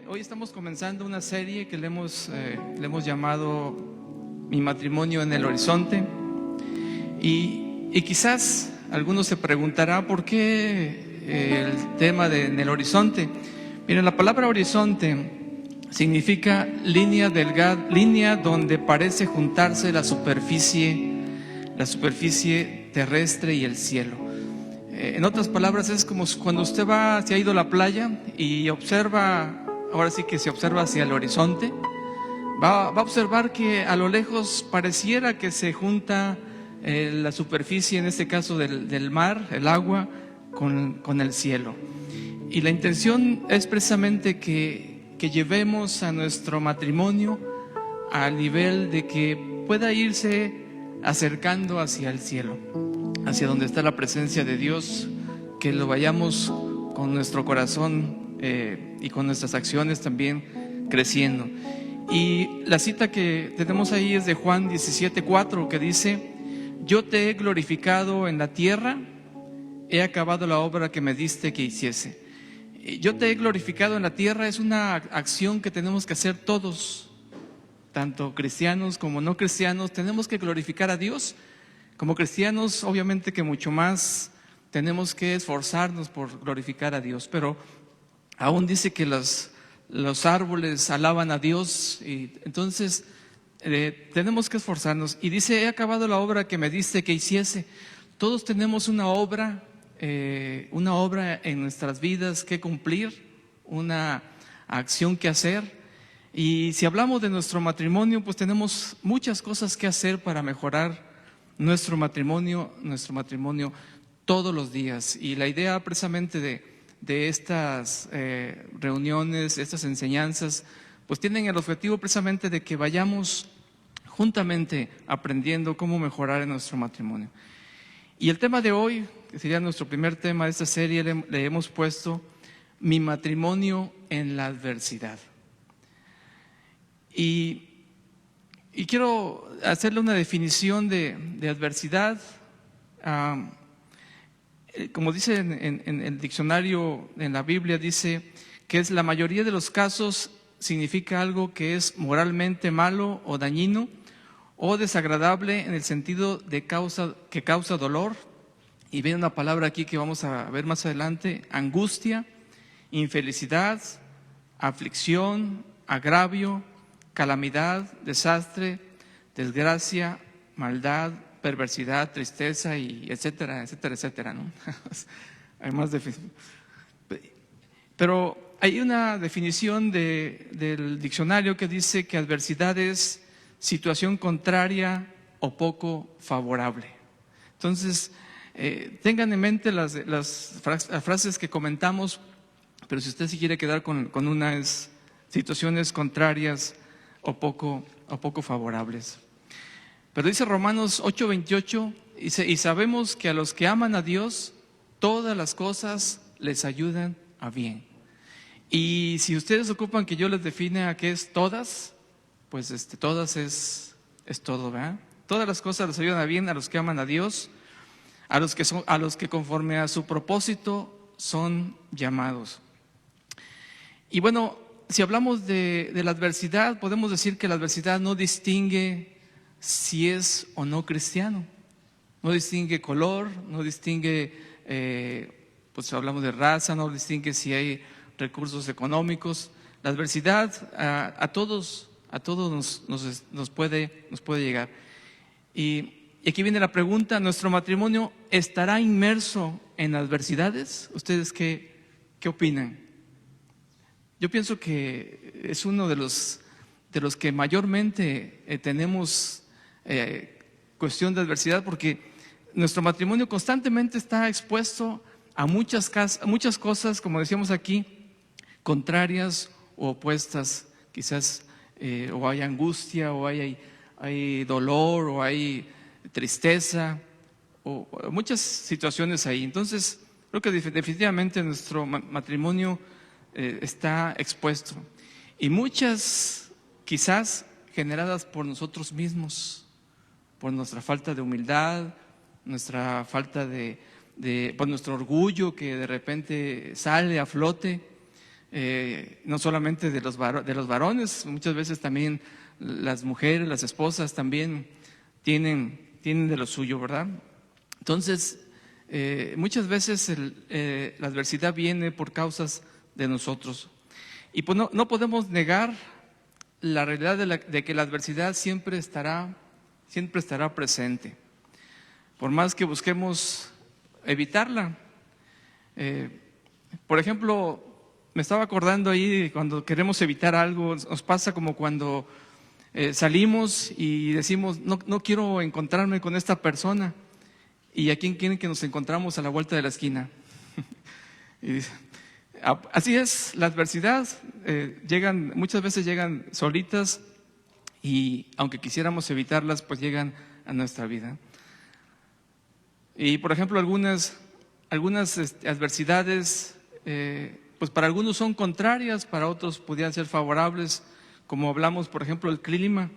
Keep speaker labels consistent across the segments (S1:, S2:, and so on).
S1: Hoy estamos comenzando una serie que le hemos llamado Mi matrimonio en el horizonte. Y quizás algunos se preguntará por qué el tema de en el horizonte. Miren, la palabra horizonte significa línea delgada, línea donde parece juntarse la superficie terrestre y el cielo. En otras palabras, es como cuando usted se ha ido a la playa y observa, ahora sí que se observa hacia el horizonte, va a observar que a lo lejos pareciera que se junta la superficie, en este caso del mar, el agua, con el cielo. Y la intención es precisamente que llevemos a nuestro matrimonio al nivel de que pueda irse acercando hacia el cielo, hacia donde está la presencia de Dios, que lo vayamos con nuestro corazón y con nuestras acciones también creciendo. Y la cita que tenemos ahí es de Juan 17:4, que dice: yo te he glorificado en la tierra, he acabado la obra que me diste que hiciese. Yo te he glorificado en la tierra es una acción que tenemos que hacer todos, tanto cristianos como no cristianos. Tenemos que glorificar a Dios. Como cristianos, obviamente que mucho más tenemos que esforzarnos por glorificar a Dios, pero aún dice que los árboles alaban a Dios, y entonces tenemos que esforzarnos. Y dice: he acabado la obra que me diste que hiciese. Todos tenemos una obra en nuestras vidas que cumplir, una acción que hacer. Y si hablamos de nuestro matrimonio, pues tenemos muchas cosas que hacer para mejorar nuestro matrimonio todos los días. Y la idea precisamente de estas reuniones, estas enseñanzas, pues tienen el objetivo precisamente de que vayamos juntamente aprendiendo cómo mejorar en nuestro matrimonio. Y el tema de hoy, que sería nuestro primer tema de esta serie, le hemos puesto Mi matrimonio en la adversidad. Y quiero hacerle una definición de adversidad. Como dice en el diccionario, en la Biblia, dice que es la mayoría de los casos, significa algo que es moralmente malo o dañino o desagradable en el sentido de que causa dolor. Y viene una palabra aquí que vamos a ver más adelante: angustia, infelicidad, aflicción, agravio, calamidad, desastre, desgracia, maldad, perversidad, tristeza, y etcétera, etcétera, etcétera, ¿no? Hay más pero hay una definición del diccionario que dice que adversidad es situación contraria o poco favorable. Entonces, tengan en mente las frases que comentamos, pero si usted se quiere quedar con unas situaciones contrarias o poco favorables. Pero dice Romanos 8:28, y sabemos que a los que aman a Dios, todas las cosas les ayudan a bien. Y si ustedes ocupan que yo les define a qué es todas, pues todas es todo, ¿verdad? Todas las cosas les ayudan a bien a los que aman a Dios, a los que conforme a su propósito son llamados. Y bueno, si hablamos de la adversidad, podemos decir que la adversidad no distingue si es o no cristiano, no distingue color, no distingue, pues hablamos de raza, no distingue si hay recursos económicos. La adversidad a todos nos puede llegar. Y aquí viene la pregunta: ¿nuestro matrimonio estará inmerso en adversidades? ¿Ustedes qué opinan? Yo pienso que es uno de los que mayormente tenemos cuestión de adversidad, porque nuestro matrimonio constantemente está expuesto a muchas cosas, como decíamos aquí, contrarias o opuestas. Quizás o hay angustia, o hay dolor, o hay tristeza, o muchas situaciones ahí. Entonces, creo que definitivamente nuestro matrimonio está expuesto, y muchas quizás generadas por nosotros mismos, por nuestra falta de humildad, nuestra falta por nuestro orgullo que de repente sale a flote, no solamente de los varones, muchas veces también las mujeres, las esposas también tienen de lo suyo, ¿verdad? Entonces, muchas veces la adversidad viene por causas de nosotros. Y pues no podemos negar la realidad de que la adversidad siempre estará presente, por más que busquemos evitarla. Por ejemplo, me estaba acordando ahí, cuando queremos evitar algo, nos pasa como cuando salimos y decimos, no quiero encontrarme con esta persona. ¿Y a quién quieren que nos encontramos a la vuelta de la esquina? Y así es, la adversidad muchas veces llegan solitas, y aunque quisiéramos evitarlas, pues llegan a nuestra vida. Y por ejemplo, algunas adversidades, pues para algunos son contrarias, para otros podrían ser favorables, como hablamos, por ejemplo, el clima.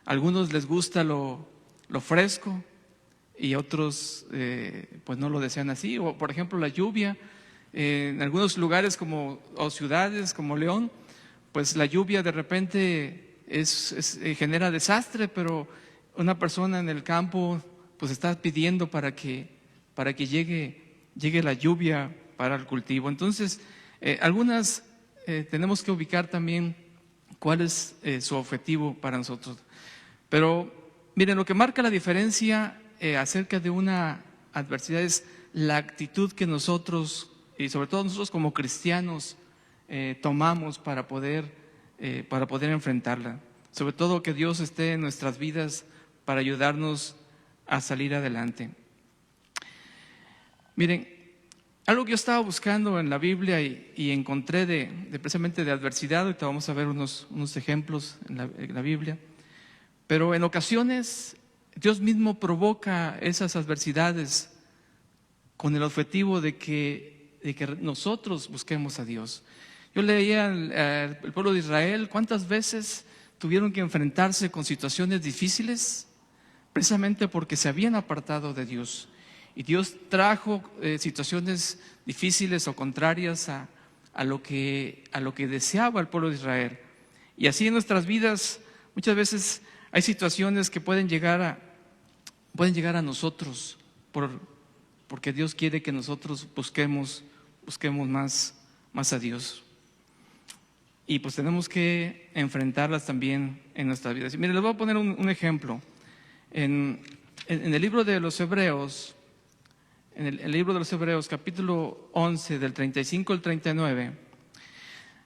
S1: A algunos les gusta lo fresco y otros pues no lo desean así. O por ejemplo, la lluvia. En algunos lugares o ciudades como León, pues la lluvia de repente genera desastre, pero una persona en el campo pues está pidiendo para que llegue la lluvia para el cultivo. Entonces, algunas tenemos que ubicar también cuál es su objetivo para nosotros. Pero miren, lo que marca la diferencia acerca de una adversidad es la actitud que nosotros, y sobre todo nosotros como cristianos, tomamos para poder enfrentarla. Sobre todo que Dios esté en nuestras vidas para ayudarnos a salir adelante. Miren, algo que yo estaba buscando en la Biblia y encontré precisamente de adversidad, ahorita vamos a ver unos ejemplos en la Biblia, pero en ocasiones Dios mismo provoca esas adversidades con el objetivo de que nosotros busquemos a Dios. Yo leía el pueblo de Israel, cuántas veces tuvieron que enfrentarse con situaciones difíciles, precisamente porque se habían apartado de Dios. Y Dios trajo situaciones difíciles o contrarias a lo que deseaba el pueblo de Israel. Y así en nuestras vidas muchas veces hay situaciones que pueden llegar a nosotros porque Dios quiere que nosotros busquemos más a Dios. Y pues tenemos que enfrentarlas también en nuestras vidas. Miren, les voy a poner un ejemplo. En el libro de los Hebreos, el libro de los Hebreos, capítulo 11, del 35 al 39,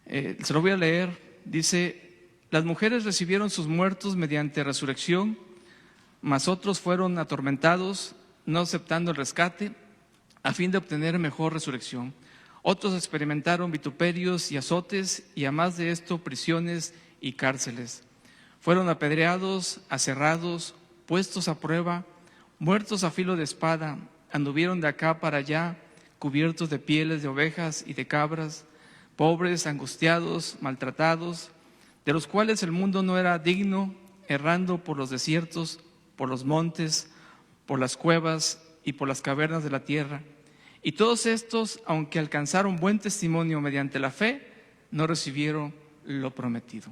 S1: se lo voy a leer. Dice: las mujeres recibieron sus muertos mediante resurrección, mas otros fueron atormentados, no aceptando el rescate, a fin de obtener mejor resurrección. Otros experimentaron vituperios y azotes, y a más de esto, prisiones y cárceles. Fueron apedreados, aserrados, puestos a prueba, muertos a filo de espada, anduvieron de acá para allá, cubiertos de pieles de ovejas y de cabras, pobres, angustiados, maltratados, de los cuales el mundo no era digno, errando por los desiertos, por los montes, por las cuevas y por las cavernas de la tierra. Y todos estos, aunque alcanzaron buen testimonio mediante la fe, no recibieron lo prometido.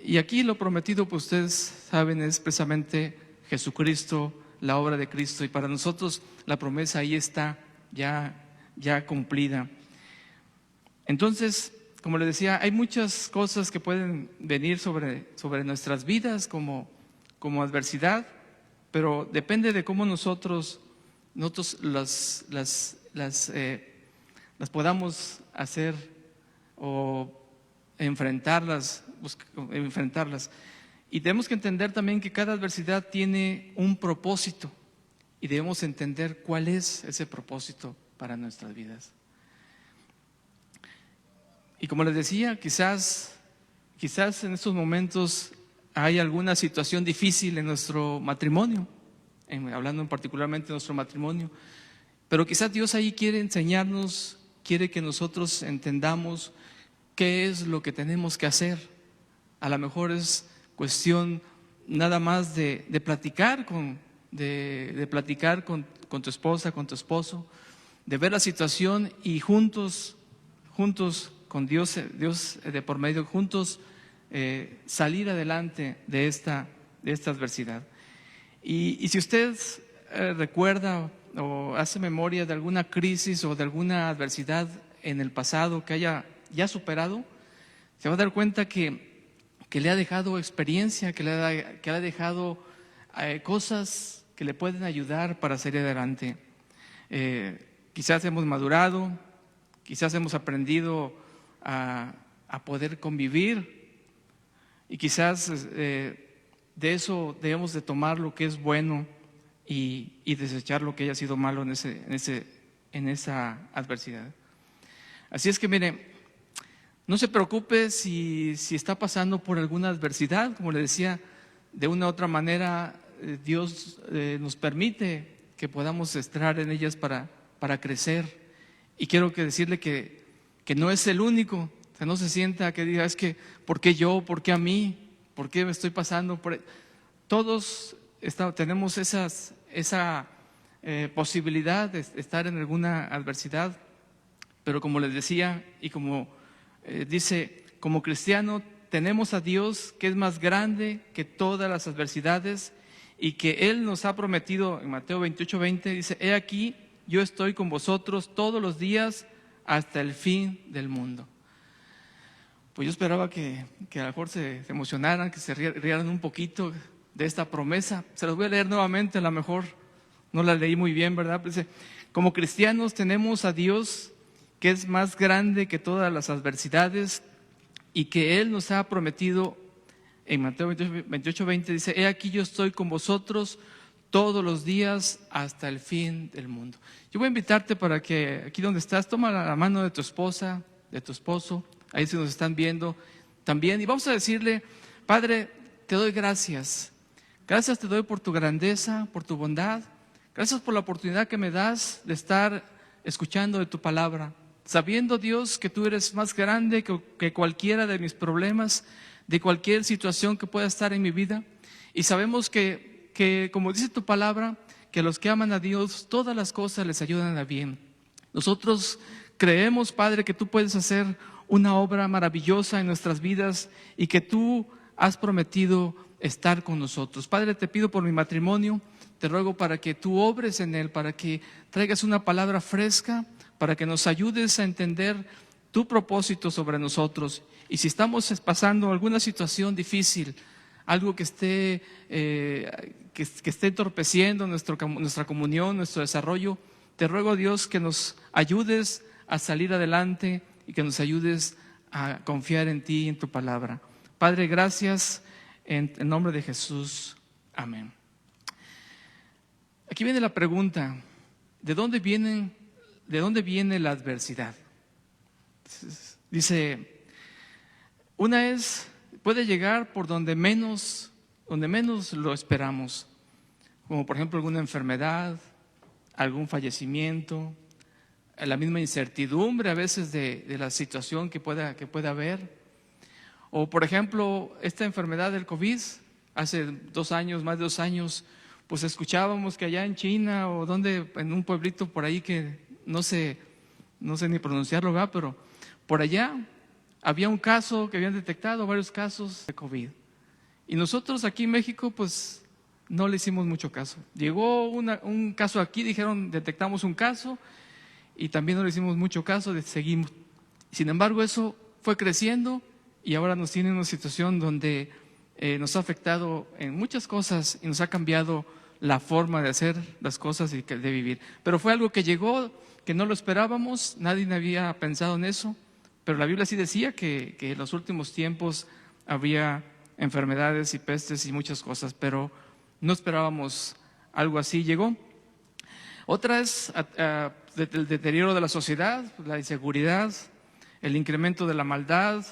S1: Y aquí lo prometido, pues ustedes saben, es precisamente Jesucristo, la obra de Cristo. Y para nosotros la promesa ahí está ya cumplida. Entonces, como les decía, hay muchas cosas que pueden venir sobre nuestras vidas como adversidad, pero depende de cómo nosotros las podamos hacer o enfrentarlas. Y tenemos que entender también que cada adversidad tiene un propósito y debemos entender cuál es ese propósito para nuestras vidas. Y como les decía, quizás en estos momentos hay alguna situación difícil en nuestro matrimonio, hablando particularmente de nuestro matrimonio, pero quizás Dios ahí quiere enseñarnos, quiere que nosotros entendamos qué es lo que tenemos que hacer. A lo mejor es cuestión nada más de platicar con tu esposa, con tu esposo, de ver la situación y juntos con Dios, Dios de por medio, juntos salir adelante de esta adversidad. Y si usted recuerda o hace memoria de alguna crisis o de alguna adversidad en el pasado que haya ya superado, se va a dar cuenta que le ha dejado experiencia, que le ha dejado cosas que le pueden ayudar para salir adelante. Quizás hemos madurado, quizás hemos aprendido a poder convivir y quizás de eso debemos de tomar lo que es bueno y desechar lo que haya sido malo en esa adversidad. Así es que mire, no se preocupe si está pasando por alguna adversidad. Como le decía, de una u otra manera Dios nos permite que podamos estar en ellas para crecer. Y quiero decirle que no es el único. O sea, no se sienta que diga, es que ¿por qué yo? ¿Por qué a mí? ¿Por qué me estoy pasando por...? Todos tenemos esa posibilidad de estar en alguna adversidad, pero como les decía y como dice, como cristiano tenemos a Dios que es más grande que todas las adversidades y que Él nos ha prometido en Mateo 28:20, dice, he aquí, yo estoy con vosotros todos los días hasta el fin del mundo. Pues yo esperaba que a lo mejor se emocionaran, que se rieran un poquito de esta promesa. Se las voy a leer nuevamente, a lo mejor no la leí muy bien, ¿verdad? Dice, como cristianos tenemos a Dios que es más grande que todas las adversidades y que Él nos ha prometido en Mateo 28:20, dice, he aquí yo estoy con vosotros todos los días hasta el fin del mundo. Yo voy a invitarte para que aquí donde estás, toma la mano de tu esposa, de tu esposo, ahí se nos están viendo también, y vamos a decirle, Padre, te doy gracias. Gracias te doy por tu grandeza, por tu bondad. Gracias por la oportunidad que me das de estar escuchando de tu palabra, sabiendo, Dios, que tú eres más grande que cualquiera de mis problemas, de cualquier situación que pueda estar en mi vida. Y sabemos que como dice tu palabra, que a los que aman a Dios, todas las cosas les ayudan a bien. Nosotros creemos, Padre, que tú puedes hacer una obra maravillosa en nuestras vidas y que tú has prometido estar con nosotros. Padre, te pido por mi matrimonio, te ruego para que tú obres en él, para que traigas una palabra fresca, para que nos ayudes a entender tu propósito sobre nosotros. Y si estamos pasando alguna situación difícil, algo que esté entorpeciendo nuestra comunión, nuestro desarrollo, te ruego, Dios, que nos ayudes a salir adelante y que nos ayudes a confiar en ti y en tu palabra. Padre, gracias en el nombre de Jesús. Amén. Aquí viene la pregunta, ¿de dónde viene la adversidad? Dice, puede llegar por donde menos lo esperamos, como por ejemplo alguna enfermedad, algún fallecimiento, la misma incertidumbre a veces de la situación que pueda haber. O por ejemplo, esta enfermedad del COVID, hace 2 años, más de 2 años, pues escuchábamos que allá en China o en un pueblito por ahí que no sé ni pronunciarlo, ¿verdad? Pero por allá había un caso que habían detectado, varios casos de COVID. Y nosotros aquí en México, pues no le hicimos mucho caso. Llegó un caso aquí, dijeron, detectamos un caso y también no le hicimos mucho caso, seguimos. Sin embargo, eso fue creciendo y ahora nos tiene en una situación donde nos ha afectado en muchas cosas y nos ha cambiado la forma de hacer las cosas y de vivir. Pero fue algo que llegó, que no lo esperábamos, nadie había pensado en eso, pero la Biblia sí decía que en los últimos tiempos habría enfermedades y pestes y muchas cosas, pero no esperábamos algo así. Llegó. Otra es el deterioro de la sociedad, la inseguridad, el incremento de la maldad,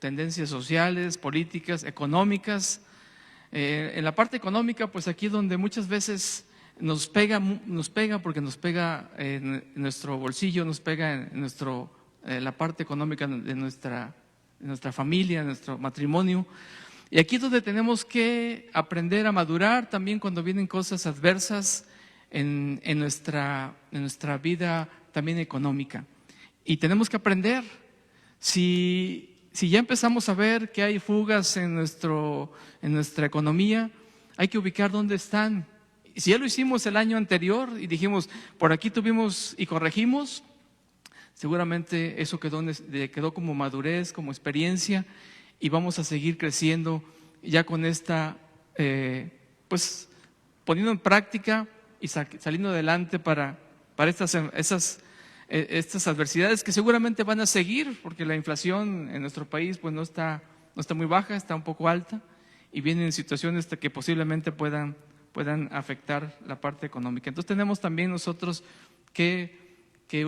S1: tendencias sociales, políticas, económicas. En la parte económica, pues aquí donde muchas veces nos pega porque nos pega en nuestro bolsillo, nos pega en la parte económica de nuestra familia, de nuestro matrimonio. Y aquí es donde tenemos que aprender a madurar también cuando vienen cosas adversas en nuestra vida también económica. Y tenemos que aprender Si ya empezamos a ver que hay fugas en nuestra economía, hay que ubicar dónde están. Si ya lo hicimos el año anterior y dijimos, por aquí tuvimos y corregimos, seguramente eso quedó como madurez, como experiencia, y vamos a seguir creciendo ya con esta, pues poniendo en práctica y saliendo adelante para estas adversidades que seguramente van a seguir, porque la inflación en nuestro país pues no está muy baja, está un poco alta, y vienen situaciones que posiblemente puedan afectar la parte económica. Entonces tenemos también nosotros que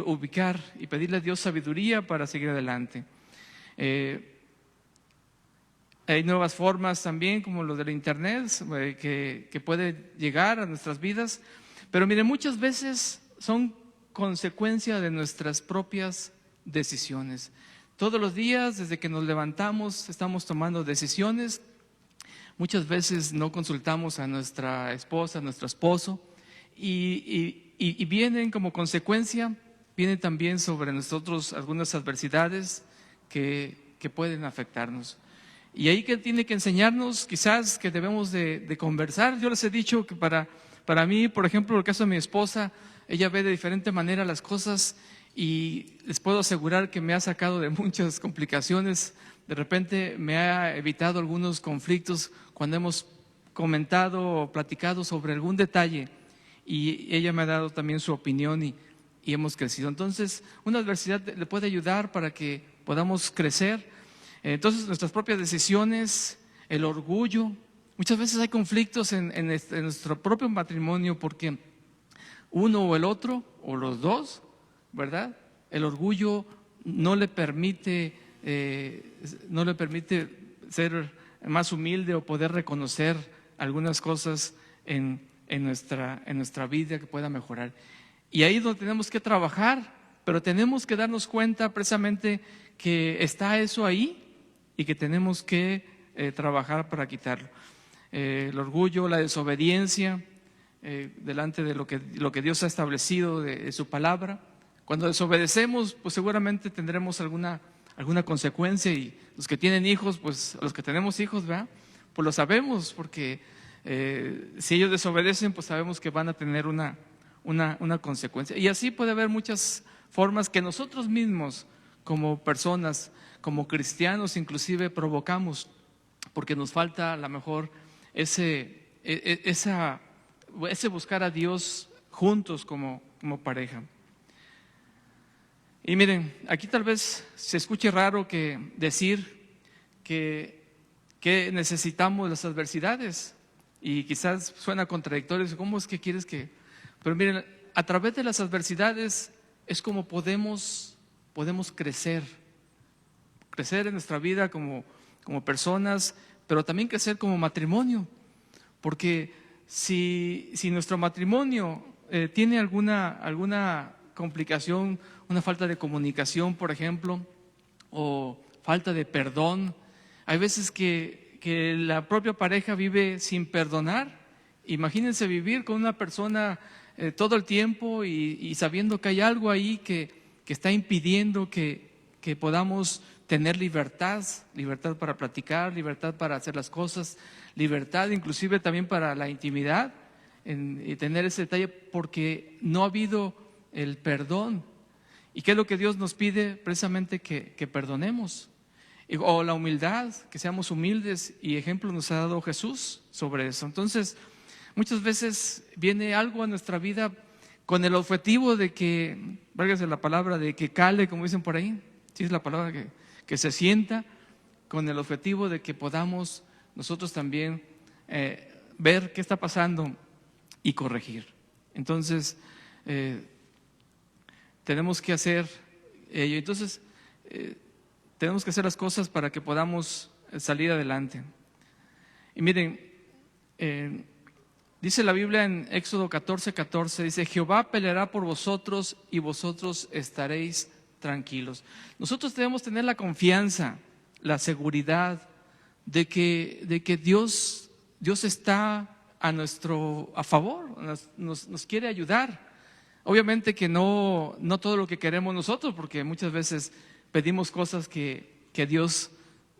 S1: ubicar y pedirle a Dios sabiduría para seguir adelante. Hay nuevas formas también, como lo del internet, que puede llegar a nuestras vidas, pero miren, muchas veces son consecuencia de nuestras propias decisiones. Todos los días, desde que nos levantamos, estamos tomando decisiones. Muchas veces no consultamos a nuestra esposa, a nuestro esposo, y vienen como consecuencia, vienen también sobre nosotros algunas adversidades que pueden afectarnos. Y ahí que tiene que enseñarnos quizás que debemos de conversar. Yo les he dicho que para mí, por ejemplo, en el caso de mi esposa, ella ve de diferente manera las cosas y les puedo asegurar que me ha sacado de muchas complicaciones. De repente me ha evitado algunos conflictos cuando hemos comentado o platicado sobre algún detalle, y ella me ha dado también su opinión y hemos crecido. Entonces, una adversidad le puede ayudar para que podamos crecer. Entonces, nuestras propias decisiones, el orgullo. Muchas veces hay conflictos en nuestro propio matrimonio porque uno o el otro, o los dos, ¿verdad? El orgullo no le permite ser más humilde o poder reconocer algunas cosas en nuestra vida que pueda mejorar. Y ahí es donde tenemos que trabajar, pero tenemos que darnos cuenta precisamente que está eso ahí y que tenemos que trabajar para quitarlo. El orgullo, la desobediencia delante de lo que Dios ha establecido de su palabra. Cuando desobedecemos, pues seguramente tendremos alguna consecuencia, y los que tienen hijos, pues los que tenemos hijos, ¿verdad? Pues lo sabemos, porque si ellos desobedecen, pues sabemos que van a tener una consecuencia. Y así puede haber muchas formas que nosotros mismos, como personas, como cristianos inclusive, provocamos, porque nos falta a lo mejor ese buscar a Dios juntos como pareja. Y miren, aquí tal vez se escuche raro decir que necesitamos las adversidades, y quizás suena contradictorio. ¿Cómo es que quieres que...? Pero miren, a través de las adversidades es como podemos crecer en nuestra vida como personas, pero también crecer como matrimonio. Porque si nuestro matrimonio tiene alguna complicación, una falta de comunicación, por ejemplo, o falta de perdón, hay veces que la propia pareja vive sin perdonar. Imagínense vivir con una persona todo el tiempo y sabiendo que hay algo ahí que está impidiendo que podamos tener libertad para platicar, libertad para hacer las cosas, libertad inclusive también para la intimidad, y tener ese detalle, porque no ha habido el perdón. ¿Y qué es lo que Dios nos pide? Precisamente que perdonemos, o la humildad, que seamos humildes, y ejemplo nos ha dado Jesús sobre eso. Entonces, muchas veces viene algo a nuestra vida con el objetivo de que, válgase la palabra, de que cale, como dicen por ahí, sí es la palabra, que se sienta, con el objetivo de que podamos nosotros también ver qué está pasando y corregir. Entonces, tenemos que hacer ello. Entonces, tenemos que hacer las cosas para que podamos salir adelante. Y miren, dice la Biblia en Éxodo 14:14, dice: Jehová peleará por vosotros y vosotros estaréis tranquilos. Nosotros debemos tener la confianza, la seguridad de que Dios está a favor, nos quiere ayudar. Obviamente que no todo lo que queremos nosotros, porque muchas veces pedimos cosas que Dios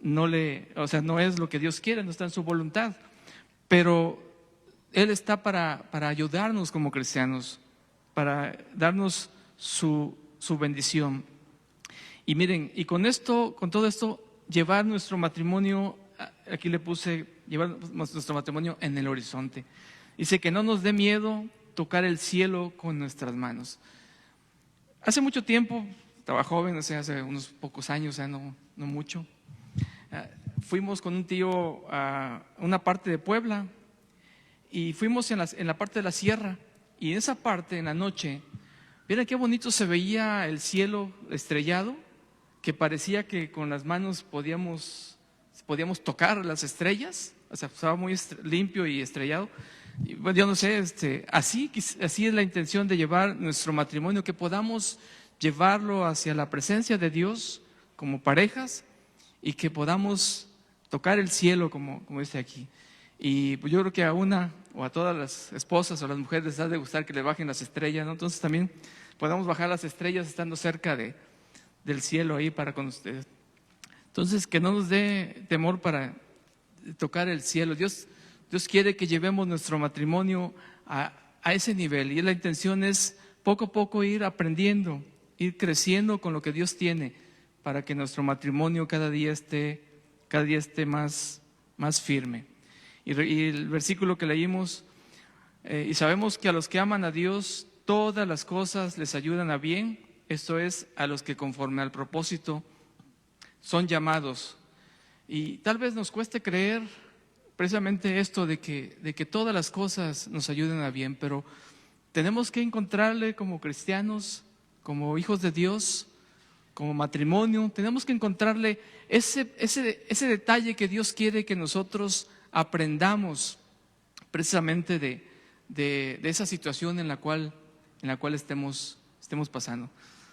S1: no es lo que Dios quiere, no está en su voluntad. Pero Él está para ayudarnos como cristianos, para darnos su bendición. Y miren, y con todo esto, llevar nuestro matrimonio, aquí le puse, llevar nuestro matrimonio en el horizonte. Dice que no nos dé miedo tocar el cielo con nuestras manos. Hace mucho tiempo, estaba joven, hace unos pocos años, no mucho, fuimos con un tío a una parte de Puebla y fuimos en la parte de la sierra, y en esa parte, en la noche, miren qué bonito se veía el cielo estrellado, que parecía que con las manos podíamos tocar las estrellas, o sea, estaba muy limpio y estrellado. Y, bueno, yo no sé, así es la intención de llevar nuestro matrimonio, que podamos llevarlo hacia la presencia de Dios como parejas y que podamos tocar el cielo como dice aquí. Y pues yo creo que a una o a todas las esposas o las mujeres les ha de gustar que le bajen las estrellas, ¿no? Entonces también podamos bajar las estrellas estando cerca del cielo ahí para con ustedes. Entonces, que no nos dé temor para tocar el cielo. Dios quiere que llevemos nuestro matrimonio a ese nivel, y la intención es poco a poco ir aprendiendo, ir creciendo con lo que Dios tiene, para que nuestro matrimonio cada día esté más firme. Y el versículo que leímos, y sabemos que a los que aman a Dios, todas las cosas les ayudan a bien, esto es, a los que conforme al propósito son llamados. Y tal vez nos cueste creer precisamente esto de que todas las cosas nos ayuden a bien, pero tenemos que encontrarle como cristianos, como hijos de Dios, como matrimonio, tenemos que encontrarle ese detalle que Dios quiere que nosotros aprendamos precisamente de esa situación en la cual estemos pasando.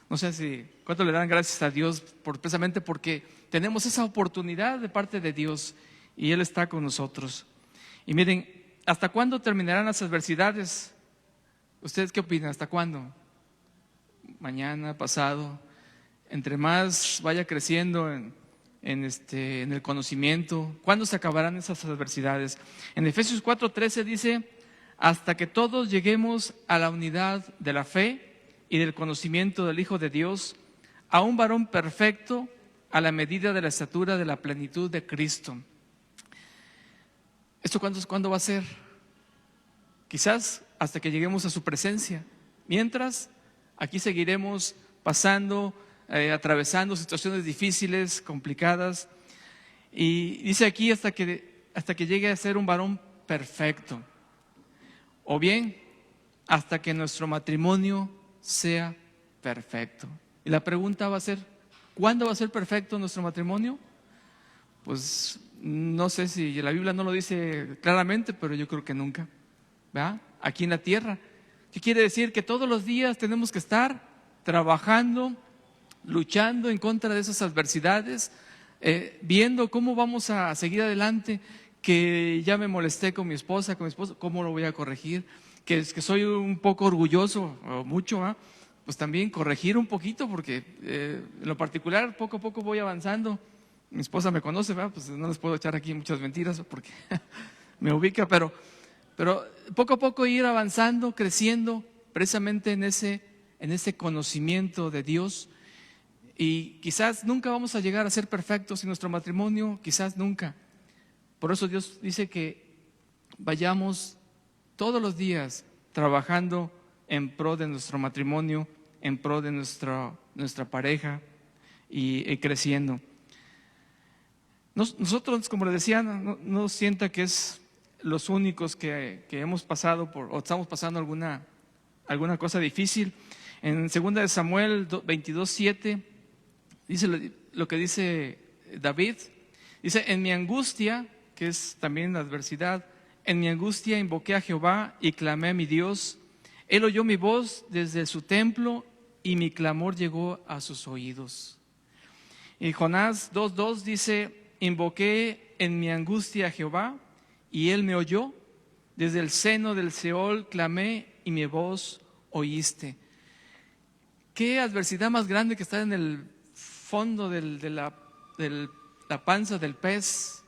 S1: No sé cuánto le dan gracias a Dios precisamente porque tenemos esa oportunidad de parte de Dios y Él está con nosotros. Y miren, ¿hasta cuándo terminarán las adversidades? ¿Ustedes qué opinan? ¿Hasta cuándo? Mañana, pasado. Entre más vaya creciendo en el conocimiento, ¿cuándo se acabarán esas adversidades? En Efesios 4:13 dice: hasta que todos lleguemos a la unidad de la fe y del conocimiento del Hijo de Dios, a un varón perfecto, a la medida de la estatura de la plenitud de Cristo. ¿Esto cuándo va a ser? Quizás hasta que lleguemos a su presencia. Mientras, aquí seguiremos pasando, atravesando situaciones difíciles, complicadas. Y dice aquí hasta que llegue a ser un varón perfecto. O bien, hasta que nuestro matrimonio sea perfecto. Y la pregunta va a ser, ¿cuándo va a ser perfecto nuestro matrimonio? Pues no sé si la Biblia no lo dice claramente, pero yo creo que nunca, ¿verdad? Aquí en la tierra. ¿Qué quiere decir? Que todos los días tenemos que estar trabajando, luchando en contra de esas adversidades, viendo cómo vamos a seguir adelante, que ya me molesté con mi esposa, ¿cómo lo voy a corregir? Que soy un poco orgulloso, o mucho, pues también corregir un poquito, porque en lo particular poco a poco voy avanzando. Mi esposa me conoce, pues no les puedo echar aquí muchas mentiras porque me ubica, pero poco a poco ir avanzando, creciendo precisamente en ese conocimiento de Dios. Y quizás nunca vamos a llegar a ser perfectos en nuestro matrimonio, quizás nunca. Por eso Dios dice que vayamos todos los días trabajando en pro de nuestro matrimonio, en pro de nuestra pareja y creciendo. Nosotros, como les decía, no sienta que es los únicos que hemos pasado o estamos pasando alguna cosa difícil. En 2 de Samuel 22:7 dice lo que dice David. Dice: en mi angustia, que es también la adversidad, en mi angustia invoqué a Jehová y clamé a mi Dios. Él oyó mi voz desde su templo y mi clamor llegó a sus oídos. Y Jonás 2:2 dice: invoqué en mi angustia a Jehová y Él me oyó. Desde el seno del Seol clamé y mi voz oíste. ¿Qué adversidad más grande que estar en el fondo de la panza del pez.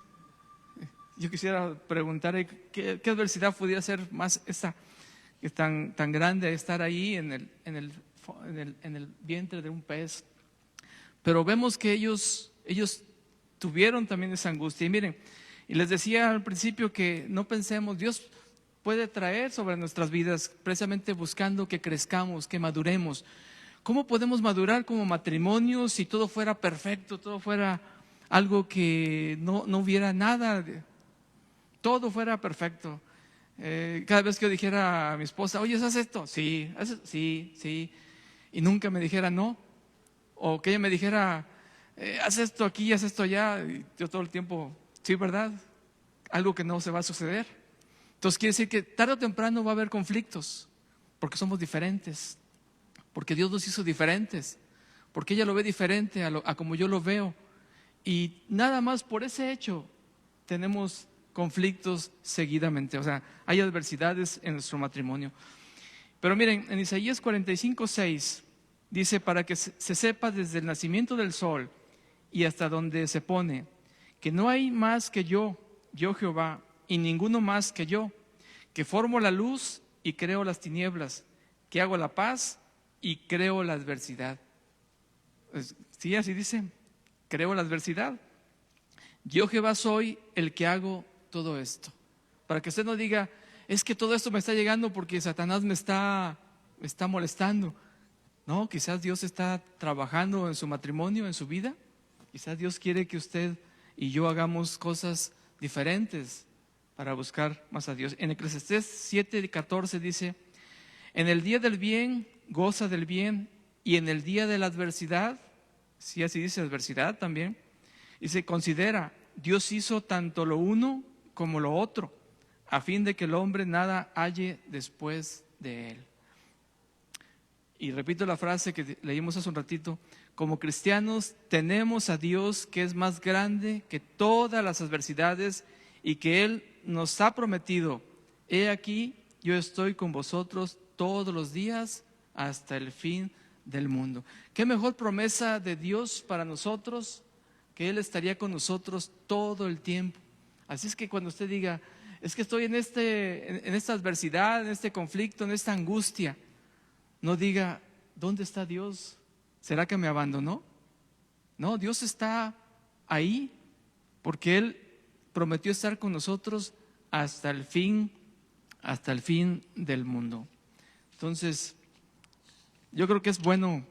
S1: Yo quisiera preguntar qué adversidad pudiera ser más esta, que tan grande, estar ahí en el vientre de un pez. Pero vemos que ellos tuvieron también esa angustia. Y miren, y les decía al principio que no pensemos, Dios puede traer sobre nuestras vidas precisamente buscando que crezcamos, que maduremos. ¿Cómo podemos madurar como matrimonio si todo fuera perfecto, todo fuera algo que no hubiera nada, todo fuera perfecto? Cada vez que yo dijera a mi esposa, oye, ¿haz esto? Sí, sí, y nunca me dijera no, o que ella me dijera, haz esto aquí, haz esto allá, y yo todo el tiempo, sí, ¿verdad? Algo que no se va a suceder. Entonces quiere decir que tarde o temprano va a haber conflictos, porque somos diferentes, porque Dios nos hizo diferentes, porque ella lo ve diferente a como yo lo veo, y nada más por ese hecho tenemos conflictos seguidamente. O sea, hay adversidades en nuestro matrimonio. Pero miren, en Isaías 45:6 dice, para que se sepa desde el nacimiento del sol y hasta donde se pone, que no hay más que yo Jehová, y ninguno más que yo, que formo la luz y creo las tinieblas, que hago la paz y creo la adversidad. Sí, así dice, creo la adversidad. Yo Jehová soy el que hago todo esto. Para que usted no diga, es que todo esto me está llegando porque Satanás me está molestando. No, quizás Dios está trabajando en su matrimonio, en su vida. Quizás Dios quiere que usted y yo hagamos cosas diferentes para buscar más a Dios. En Eclesiastés 7:14 dice, en el día del bien, goza del bien, y en el día de la adversidad, sí, así dice, adversidad también, dice, considera, Dios hizo tanto lo uno como lo otro, a fin de que el hombre nada halle después de él. Y repito la frase que leímos hace un ratito, como cristianos tenemos a Dios que es más grande que todas las adversidades y que Él nos ha prometido, he aquí, yo estoy con vosotros todos los días hasta el fin del mundo. ¿Qué mejor promesa de Dios para nosotros? Que Él estaría con nosotros todo el tiempo. Así es que cuando usted diga, es que estoy en esta adversidad, en este conflicto, en esta angustia, no diga, ¿dónde está Dios? ¿Será que me abandonó? No, Dios está ahí porque Él prometió estar con nosotros hasta el fin del mundo. Entonces, yo creo que es bueno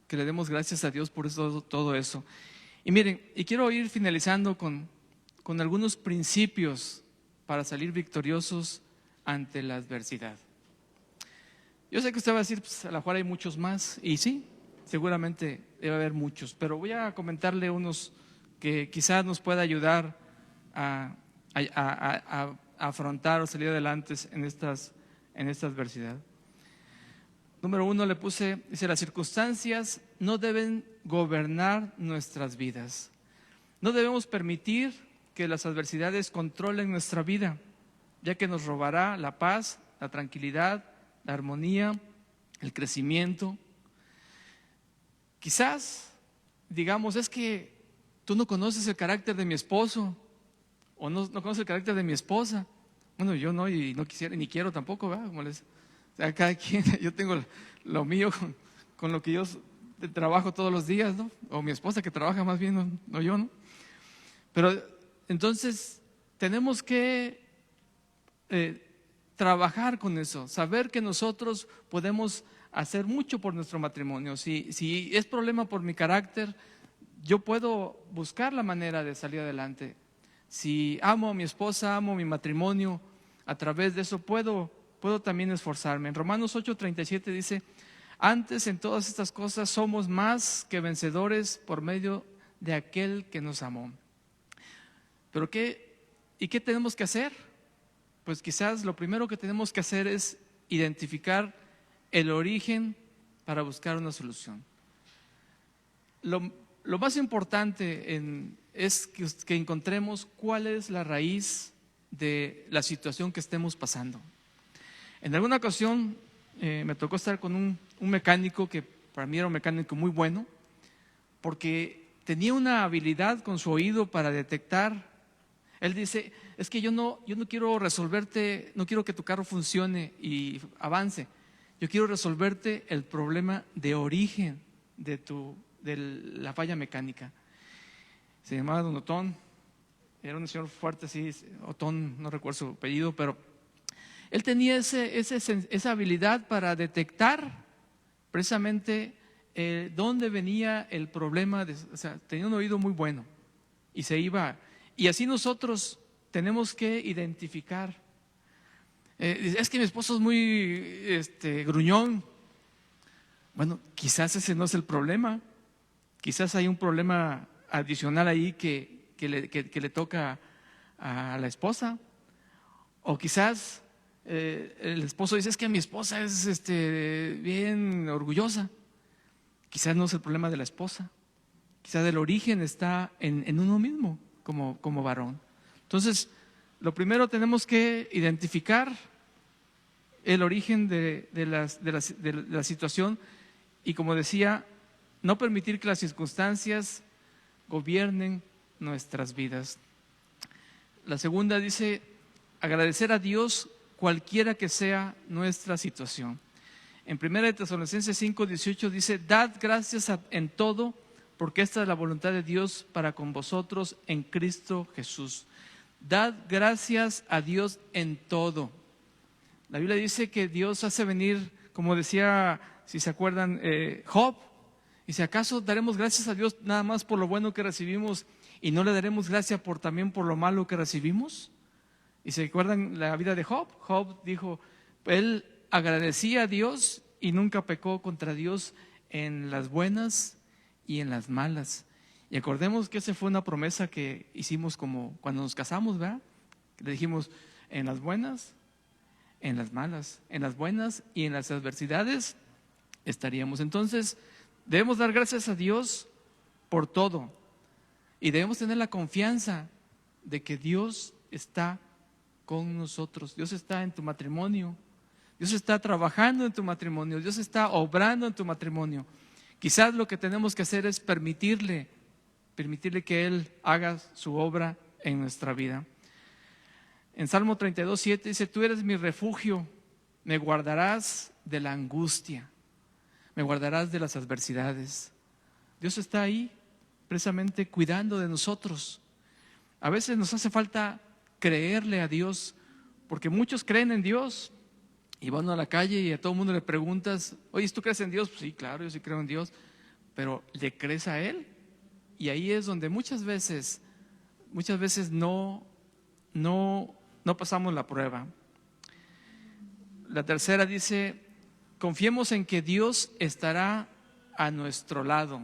S1: que le demos gracias a Dios por todo eso. Y miren, y quiero ir finalizando con algunos principios para salir victoriosos ante la adversidad. Yo sé que usted va a decir, pues, a lo mejor hay muchos más, y sí, seguramente debe haber muchos, pero voy a comentarle unos que quizás nos pueda ayudar a afrontar o salir adelante en esta adversidad. Número 1 le puse, dice, las circunstancias no deben gobernar nuestras vidas. No debemos permitir que las adversidades controlen nuestra vida, ya que nos robará la paz, la tranquilidad, la armonía, el crecimiento. Quizás digamos, es que tú no conoces el carácter de mi esposo, o no conoces el carácter de mi esposa. Bueno, yo no, y no quisiera, ni quiero tampoco, ¿verdad? O sea, cada quien, yo tengo lo mío con lo que yo trabajo todos los días, ¿no? O mi esposa que trabaja más bien, no yo, ¿no? Pero entonces tenemos que trabajar con eso, saber que nosotros podemos hacer mucho por nuestro matrimonio. Si es problema por mi carácter, yo puedo buscar la manera de salir adelante. Si amo a mi esposa, amo mi matrimonio, a través de eso puedo también esforzarme. En Romanos 8:37 dice, antes en todas estas cosas somos más que vencedores por medio de aquel que nos amó. ¿Pero qué tenemos que hacer? Pues quizás lo primero que tenemos que hacer es identificar el origen para buscar una solución. Lo más importante es que encontremos cuál es la raíz de la situación que estemos pasando. En alguna ocasión me tocó estar con un mecánico que para mí era un mecánico muy bueno, porque tenía una habilidad con su oído para detectar. Él dice, es que yo no quiero resolverte, no quiero que tu carro funcione y avance. Yo quiero resolverte el problema de origen de la falla mecánica. Se llamaba Don Otón, era un señor fuerte, sí, Otón, no recuerdo su apellido, pero él tenía esa habilidad para detectar precisamente dónde venía el problema, o sea, tenía un oído muy bueno y se iba. Y así nosotros tenemos que identificar. Es que mi esposo es muy gruñón. Bueno, quizás ese no es el problema. Quizás hay un problema adicional ahí que le toca a la esposa. O quizás el esposo dice, es que mi esposa es bien orgullosa. Quizás no es el problema de la esposa. Quizás el origen está en uno mismo como varón. Entonces, lo primero tenemos que identificar el origen de la situación y, como decía, no permitir que las circunstancias gobiernen nuestras vidas. La segunda dice, agradecer a Dios cualquiera que sea nuestra situación. En 1 Tesalonicenses 5:18 dice, dad gracias en todo, porque esta es la voluntad de Dios para con vosotros en Cristo Jesús. Dad gracias a Dios en todo. La Biblia dice que Dios hace venir, como decía, si se acuerdan, Job, y si acaso daremos gracias a Dios nada más por lo bueno que recibimos y no le daremos gracias también por lo malo que recibimos. Y se acuerdan la vida de Job. Job dijo, él agradecía a Dios y nunca pecó contra Dios en las buenas y en las malas. Y acordemos que esa fue una promesa que hicimos como cuando nos casamos, ¿verdad? Le dijimos, en las buenas, en las malas, en las buenas y en las adversidades estaríamos. Entonces, debemos dar gracias a Dios por todo y debemos tener la confianza de que Dios está con nosotros. Dios está en tu matrimonio, Dios está trabajando en tu matrimonio, Dios está obrando en tu matrimonio. Quizás lo que tenemos que hacer es permitirle que Él haga su obra en nuestra vida. En Salmo 32:7 dice, tú eres mi refugio, me guardarás de la angustia, me guardarás de las adversidades. Dios está ahí precisamente cuidando de nosotros. A veces nos hace falta creerle a Dios, porque muchos creen en Dios y van a la calle y a todo el mundo le preguntas, oye, ¿tú crees en Dios? Pues sí, claro, yo sí creo en Dios, pero ¿le crees a Él? Y ahí es donde muchas veces no pasamos la prueba. La tercera dice, confiemos en que Dios estará a nuestro lado.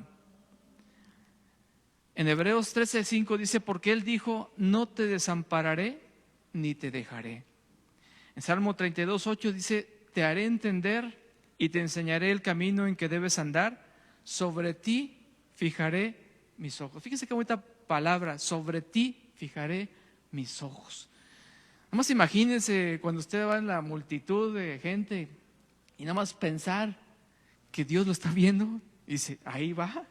S1: En Hebreos 13:5 dice, porque Él dijo, no te desampararé ni te dejaré. En Salmo 32:8 dice, te haré entender y te enseñaré el camino en que debes andar, sobre ti fijaré mis ojos. Fíjense qué bonita palabra, sobre ti fijaré mis ojos. Nada más imagínense cuando usted va en la multitud de gente y nada más pensar que Dios lo está viendo y dice, ahí va.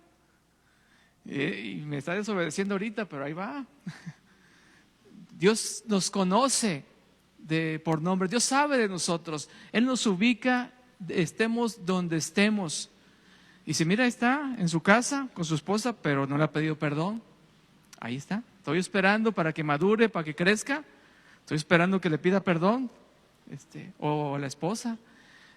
S1: Y me está desobedeciendo ahorita, pero ahí va. Dios nos conoce por nombre, Dios sabe de nosotros, Él nos ubica, estemos donde estemos. Y dice, mira, está en su casa con su esposa, pero no le ha pedido perdón. Ahí está, estoy esperando para que madure, para que crezca. Estoy esperando que le pida perdón, o la esposa.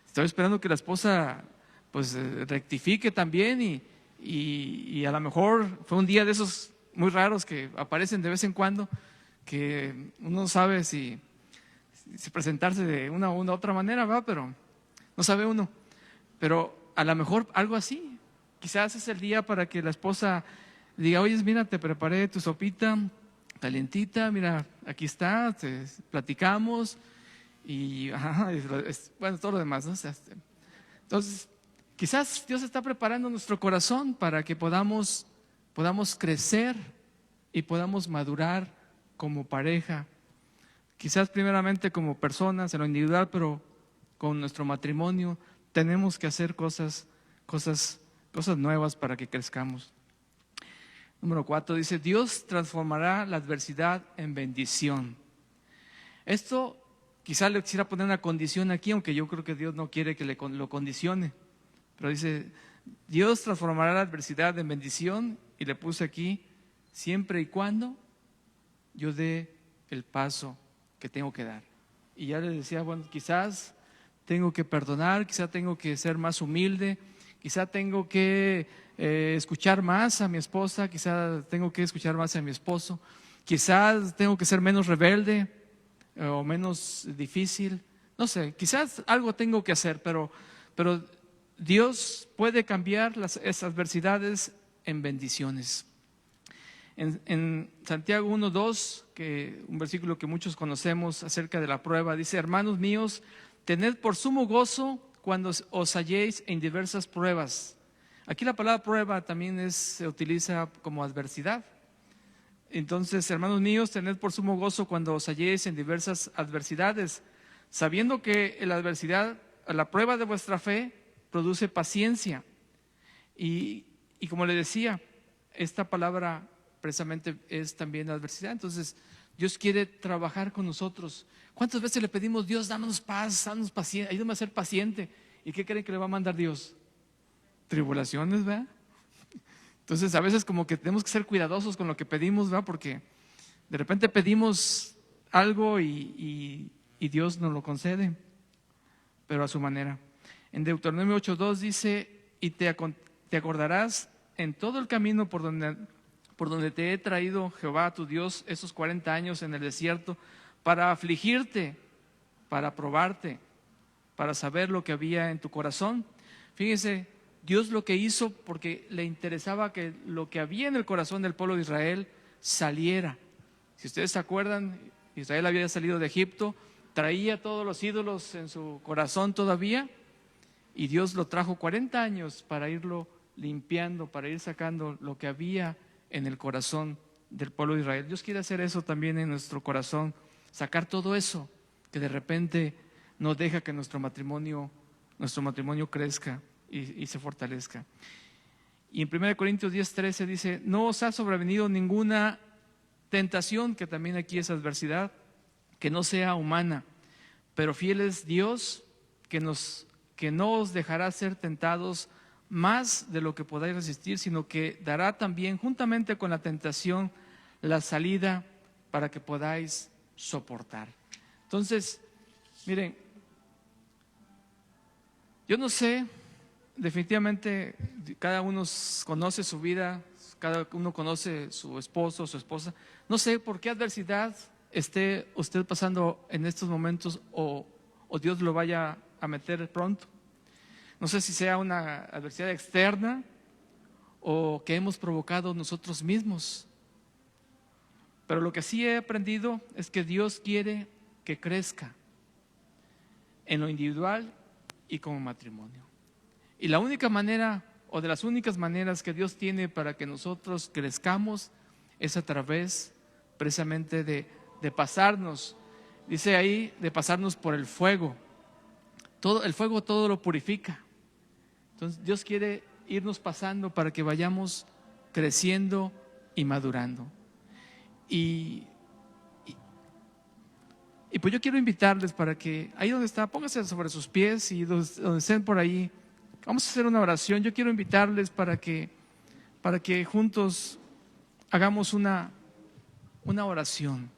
S1: Estoy esperando que la esposa pues rectifique también y a lo mejor fue un día de esos muy raros que aparecen de vez en cuando, que uno no sabe si presentarse de una u otra manera, ¿va? Pero no sabe uno. Pero a lo mejor algo así. Quizás es el día para que la esposa diga, oye, mira, te preparé tu sopita calientita, mira, aquí está, platicamos y bueno, todo lo demás, ¿no? Entonces, quizás Dios está preparando nuestro corazón para que podamos crecer y podamos madurar como pareja. Quizás primeramente como personas en lo individual, pero con nuestro matrimonio tenemos que hacer cosas nuevas para que crezcamos. Número 4 dice, Dios transformará la adversidad en bendición. Esto quizá le quisiera poner una condición aquí, aunque yo creo que Dios no quiere que lo condicione. Pero dice, Dios transformará la adversidad en bendición, y le puse aquí, siempre y cuando yo dé el paso que tengo que dar. Y ya le decía, bueno, quizás tengo que perdonar, quizás tengo que ser más humilde, quizás tengo que escuchar más a mi esposa, quizás tengo que escuchar más a mi esposo, quizás tengo que ser menos rebelde o menos difícil, no sé, quizás algo tengo que hacer, pero Dios puede cambiar esas adversidades en bendiciones. En Santiago 1:2, un versículo que muchos conocemos acerca de la prueba, dice, hermanos míos, tened por sumo gozo cuando os halléis en diversas pruebas. Aquí la palabra prueba también se utiliza como adversidad. Entonces, hermanos míos, tened por sumo gozo cuando os halléis en diversas adversidades, sabiendo que la prueba de vuestra fe produce paciencia. Y como le decía, esta palabra precisamente es también adversidad. Entonces, Dios quiere trabajar con nosotros. ¿Cuántas veces le pedimos, Dios, dámonos paz, danos paciencia, ayúdame a ser paciente? ¿Y qué creen que le va a mandar Dios? Tribulaciones, ¿verdad? Entonces, a veces como que tenemos que ser cuidadosos con lo que pedimos, ¿verdad? Porque de repente pedimos algo y Dios nos lo concede, pero a su manera. En Deuteronomio 8:2 dice, y te acordarás en todo el camino por donde te he traído Jehová tu Dios esos 40 años en el desierto, para afligirte, para probarte, para saber lo que había en tu corazón. Fíjense, Dios lo que hizo porque le interesaba que lo que había en el corazón del pueblo de Israel saliera. Si ustedes se acuerdan, Israel había salido de Egipto, traía todos los ídolos en su corazón todavía, y Dios lo trajo 40 años para irlo limpiando, para ir sacando lo que había en el corazón del pueblo de Israel. Dios quiere hacer eso también en nuestro corazón, sacar todo eso que de repente no deja que nuestro matrimonio crezca y se fortalezca. Y en 1 Corintios 10:13 dice, no os ha sobrevenido ninguna tentación, que también aquí es adversidad, que no sea humana, pero fiel es Dios, que no os dejará ser tentados más de lo que podáis resistir, sino que dará también juntamente con la tentación la salida para que podáis soportar. Entonces, miren, yo no sé, definitivamente cada uno conoce su vida, cada uno conoce su esposo, su esposa. No sé por qué adversidad esté usted pasando en estos momentos o Dios lo vaya a meter pronto. No sé si sea una adversidad externa o que hemos provocado nosotros mismos. Pero lo que sí he aprendido es que Dios quiere que crezca en lo individual y como matrimonio. Y la única manera, o de las únicas maneras que Dios tiene para que nosotros crezcamos, es a través precisamente de pasarnos, dice ahí, de pasarnos por el fuego. El fuego todo lo purifica. Entonces Dios quiere irnos pasando para que vayamos creciendo y madurando. Y pues yo quiero invitarles para que ahí donde está, pónganse sobre sus pies, y donde estén por ahí, vamos a hacer una oración. Yo quiero invitarles para que juntos hagamos una oración.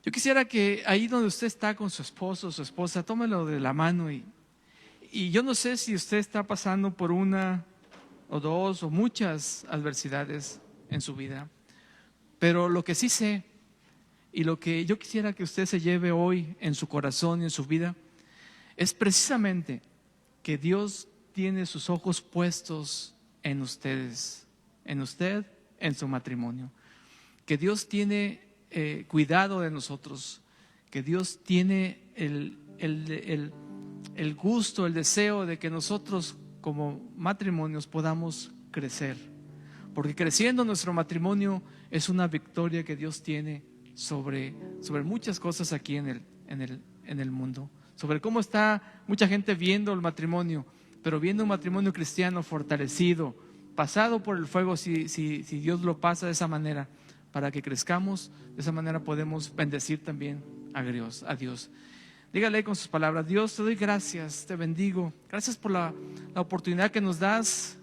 S1: Yo quisiera que ahí donde usted está con su esposo o su esposa, tómelo de la mano y yo no sé si usted está pasando por una o dos o muchas adversidades en su vida, pero lo que sí sé y lo que yo quisiera que usted se lleve hoy en su corazón y en su vida es precisamente que Dios tiene sus ojos puestos en ustedes, en usted, en su matrimonio, que Dios tiene cuidado de nosotros, que Dios tiene el gusto, el deseo de que nosotros como matrimonios podamos crecer, porque creciendo nuestro matrimonio es una victoria que Dios tiene sobre muchas cosas aquí en el mundo, sobre cómo está mucha gente viendo el matrimonio, pero viendo un matrimonio cristiano fortalecido, pasado por el fuego si Dios lo pasa de esa manera, para que crezcamos. De esa manera podemos bendecir también a Dios. Dígale con sus palabras: Dios, te doy gracias, te bendigo. Gracias por la oportunidad que nos das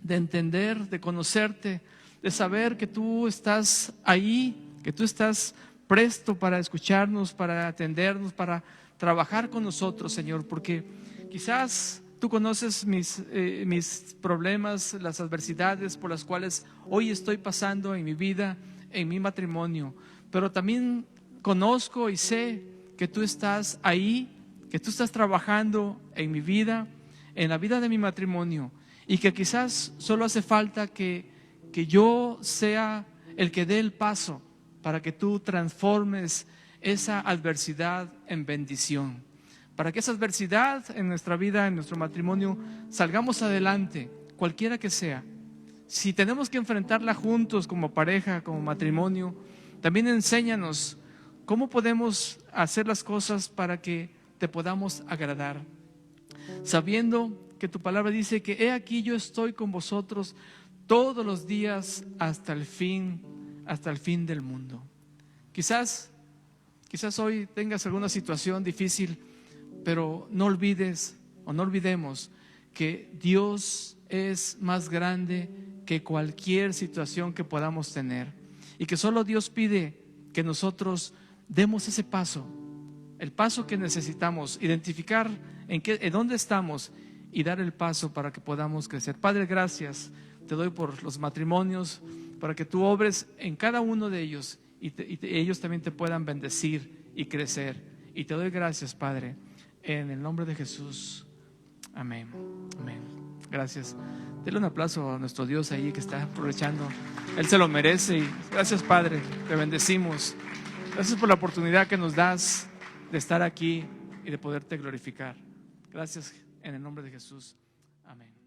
S1: de entender, de conocerte, de saber que tú estás ahí, que tú estás presto para escucharnos, para atendernos, para trabajar con nosotros, Señor, porque quizás tú conoces mis problemas, las adversidades por las cuales hoy estoy pasando en mi vida, en mi matrimonio, pero también conozco y sé que tú estás ahí, que tú estás trabajando en mi vida, en la vida de mi matrimonio, y que quizás solo hace falta que yo sea el que dé el paso para que tú transformes esa adversidad en bendición, para que esa adversidad en nuestra vida, en nuestro matrimonio, salgamos adelante, cualquiera que sea. Si tenemos que enfrentarla juntos como pareja, como matrimonio, también enséñanos cómo podemos hacer las cosas para que te podamos agradar, sabiendo que tu palabra dice que he aquí yo estoy con vosotros todos los días hasta el fin del mundo. Quizás hoy tengas alguna situación difícil, pero no olvides o no olvidemos que Dios es más grande que cualquier situación que podamos tener, y que solo Dios pide que nosotros demos ese paso, el paso que necesitamos, identificar en dónde estamos y dar el paso para que podamos crecer. Padre, gracias te doy por los matrimonios, para que tú obres en cada uno de ellos y ellos también te puedan bendecir y crecer. Y te doy gracias, Padre, en el nombre de Jesús. Amén. Amén. Gracias. Denle un aplauso a nuestro Dios ahí que está aprovechando. Él se lo merece. Y gracias, Padre. Te bendecimos. Gracias por la oportunidad que nos das de estar aquí y de poderte glorificar. Gracias en el nombre de Jesús. Amén.